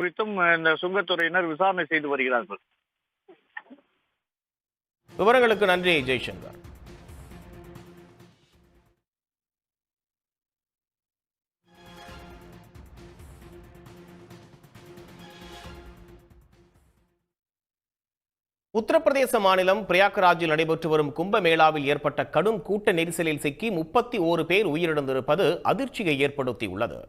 குறித்தும் இந்த சுங்கத்துறையினர் விசாரணை செய்து வருகிறார்கள். விவரங்களுக்கு நன்றி ஜெய்சங்கர். உத்தரப்பிரதேச மாநிலம் பிரயாக்ராஜில் நடைபெற்று வரும் கும்பமேளாவில் ஏற்பட்ட கடும் கூட்ட நெரிசலில் சிக்கி 31 பேர் உயிரிழந்திருப்பது அதிர்ச்சியை ஏற்படுத்தியுள்ளது.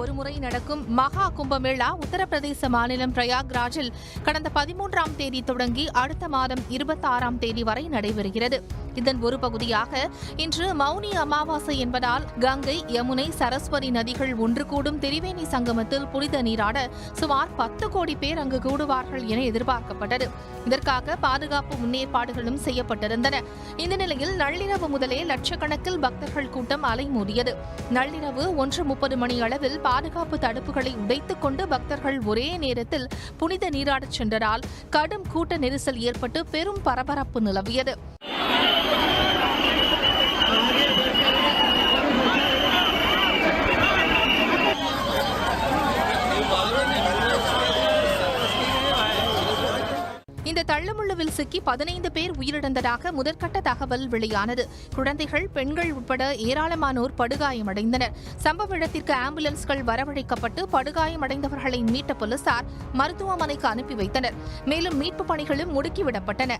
ஒருமுறை நடக்கும் மகா கும்பமேளா உத்தரப்பிரதேச மாநிலம் பிரயாக்ராஜில் கடந்த 13ஆம் தேதி தொடங்கி அடுத்த மாதம் 26ஆம் தேதி வரை நடைபெறுகிறது. இதன் ஒரு பகுதியாக இன்று மௌனி அமாவாசை என்பதால் கங்கை, யமுனை, சரஸ்வதி நதிகள் ஒன்று கூடும் திரிவேணி சங்கமத்தில் புனித நீராட சுமார் 10 கோடி பேர் அங்கு கூடுவார்கள் என எதிர்பார்க்கப்பட்டது. இதற்காக பாதுகாப்பு முன்னேற்பாடுகளும் செய்யப்பட்டிருந்தன. இந்த நிலையில் நள்ளிரவு முதலே லட்சக்கணக்கில் பக்தர்கள் கூட்டம் அலைமோதியது. நள்ளிரவு 1:30 மணி அளவில் பாதுகாப்பு தடுப்புகளை உடைத்துக் கொண்டு பக்தர்கள் ஒரே நேரத்தில் புனித நீராடச் சென்றதால் கடும் கூட்ட நெரிசல் ஏற்பட்டு பெரும் பரபரப்பு நிலவியது. இந்த தள்ளுமுள்ளுவில் சிக்கி 15 பேர் உயிரிழந்ததாக முதற்கட்ட தகவல் வெளியானது. குழந்தைகள், பெண்கள் உட்பட ஏராளமானோர் படுகாயமடைந்தனர். சம்பவ இடத்திற்கு ஆம்புலன்ஸ்கள் வரவழைக்கப்பட்டு படுகாயமடைந்தவர்களை மீட்ட போலீசார் மருத்துவமனைக்கு அனுப்பி வைத்தனர். மேலும் மீட்புப் பணிகளும் முடுக்கிவிடப்பட்டன.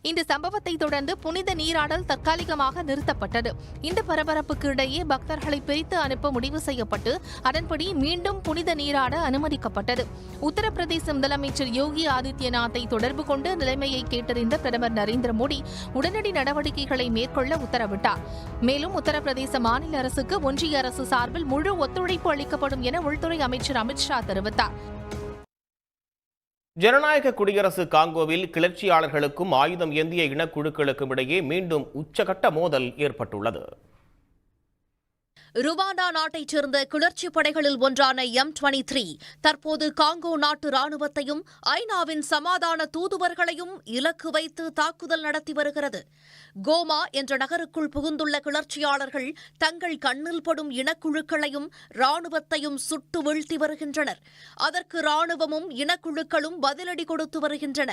இந்த சம்பவத்தை தொடர்ந்து புனித நீராடல் தற்காலிகமாக நிறுத்தப்பட்டது. இந்த பரபரப்புக்கு இடையே பக்தர்களை பிரித்து அனுப்ப முடிவு செய்யப்பட்டு அதன்படி மீண்டும் புனித நீராட அனுமதிக்கப்பட்டது. உத்தரப்பிரதேச முதலமைச்சர் யோகி ஆதித்யநாத்தை தொடர்பு கொண்டு நிலைமையை கேட்டறிந்த பிரதமர் நரேந்திர மோடி உடனடி நடவடிக்கைகளை மேற்கொள்ள உத்தரவிட்டார். மேலும் உத்தரப்பிரதேச மாநில அரசுக்கு ஒன்றிய அரசு சார்பில் முழு ஒத்துழைப்பு அளிக்கப்படும் என உள்துறை அமைச்சர் அமித்ஷா தெரிவித்தார். ஜனநாயக குடியரசு காங்கோவில் கிளர்ச்சியாளர்களுக்கும் ஆயுதம் ஏந்திய இனக்குழுக்களுக்கும் இடையே மீண்டும் உச்சகட்ட மோதல் ஏற்பட்டுள்ளது. ருவாண்டா நாட்டைச் சேர்ந்த கிளர்ச்சி படைகளில் ஒன்றான M23 தற்போது காங்கோ நாட்டு ராணுவத்தையும் ஐநாவின் சமாதான தூதுவர்களையும் இலக்கு வைத்து தாக்குதல் நடத்தி வருகிறது. கோமா என்ற நகருக்குள் புகுந்துள்ள கிளர்ச்சியாளர்கள் தங்கள் கண்ணில் படும் இனக்குழுக்களையும் ராணுவத்தையும் சுட்டு வீழ்த்தி வருகின்றனர். அதற்கு ராணுவமும் இனக்குழுக்களும் பதிலடி கொடுத்து வருகின்றன.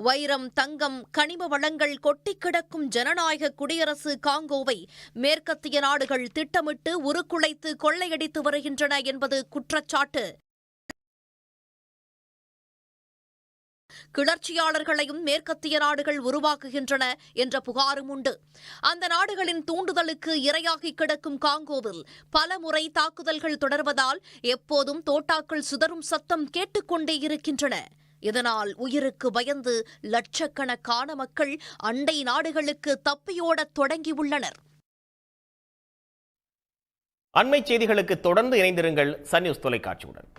வைரம், தங்கம், கனிம வளங்கள் கொட்டிக் கிடக்கும் ஜனநாயக குடியரசு காங்கோவை மேற்கத்திய நாடுகள் திட்டமிட்டு உருக்குலைத்து கொள்ளையடித்து வருகின்றன என்பது குற்றச்சாட்டு. கிளர்ச்சியாளர்களையும் மேற்கத்திய நாடுகள் உருவாக்குகின்றன என்ற புகாரும் உண்டு. அந்த நாடுகளின் தூண்டுதலுக்கு இரையாகி கிடக்கும் காங்கோவில் பல முறை தாக்குதல்கள் தொடர்வதால் எப்போதும் தோட்டாக்கள் சுதரும் சத்தம் கேட்டுக்கொண்டே இருக்கின்றன. இதனால் உயிருக்கு பயந்து லட்சக்கணக்கான மக்கள் அண்டை நாடுகளுக்கு தப்பியோடத் தொடங்கியுள்ளனர். அண்மை செய்திகளுக்கு தொடர்ந்து இணைந்திருங்கள் சன் நியூஸ் தொலைக்காட்சியுடன்.